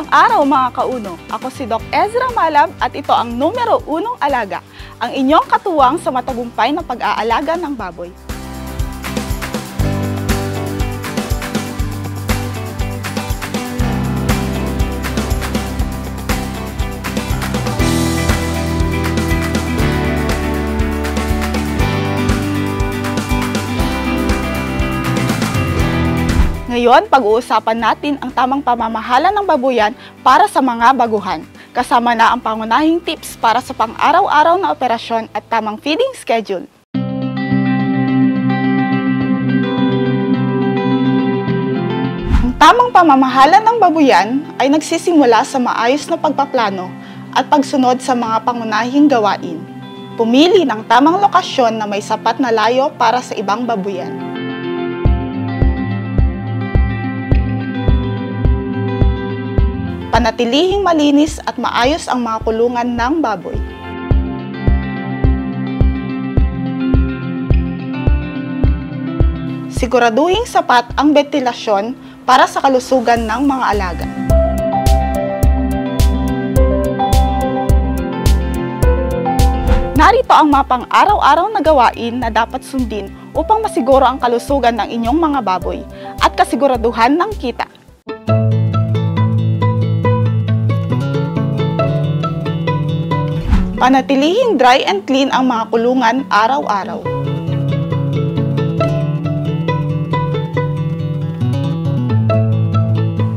Magandang araw mga kauno. Ako si Doc Ezra Malab at ito ang numero 1 alaga, ang inyong katuwang sa matagumpay na pag-aalaga ng baboy. Ngayon, pag-uusapan natin ang tamang pamamahala ng babuyan para sa mga baguhan. Kasama na ang pangunahing tips para sa pang-araw-araw na operasyon at tamang feeding schedule. Ang tamang pamamahala ng babuyan ay nagsisimula sa maayos na pagpaplano at pagsunod sa mga pangunahing gawain. Pumili ng tamang lokasyon na may sapat na layo para sa ibang babuyan. Panatilihing malinis at maayos ang mga kulungan ng baboy. Siguraduhing sapat ang bentilasyon para sa kalusugan ng mga alaga. Narito ang mga pang-araw-araw na gawain na dapat sundin upang masiguro ang kalusugan ng inyong mga baboy at kasiguraduhan ng kita. Panatilihing dry and clean ang mga kulungan araw-araw.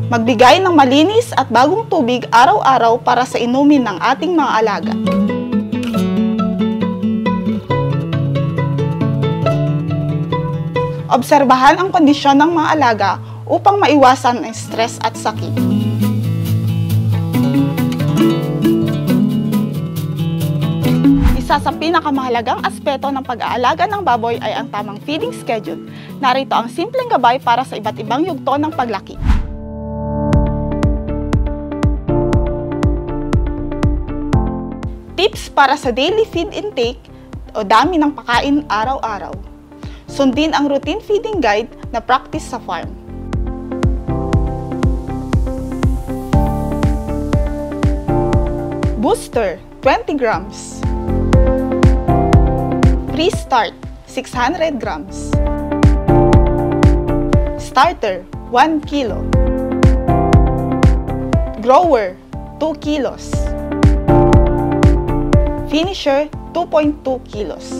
Magbigay ng malinis at bagong tubig araw-araw para sa inumin ng ating mga alaga. Obserbahan ang kondisyon ng mga alaga upang maiwasan ang stress at sakit. Isa sa pinakamahalagang aspeto ng pag-aalaga ng baboy ay ang tamang feeding schedule. Narito ang simpleng gabay para sa iba't ibang yugto ng paglaki. Tips para sa daily feed intake o dami ng pakain araw-araw. Sundin ang routine feeding guide na practice sa farm. Booster, 20 grams. Pre-start, 600 grams. Starter, 1 kilo. Grower, 2 kilos. Finisher, 2.2 kilos.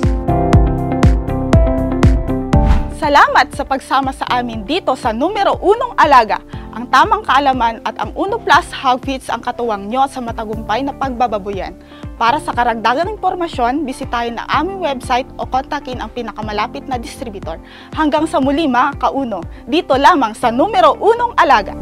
Salamat sa pagsama sa amin dito sa numero 1 alaga. Ang tamang kaalaman at ang Uno Plus Hog Feeds ang katuwang nyo sa matagumpay na pagbababoyan. Para sa karagdagang impormasyon, bisitahin ang aming website o kontakin ang pinakamalapit na distributor. Hanggang sa muli mga kauno, dito lamang sa numero 1 alaga.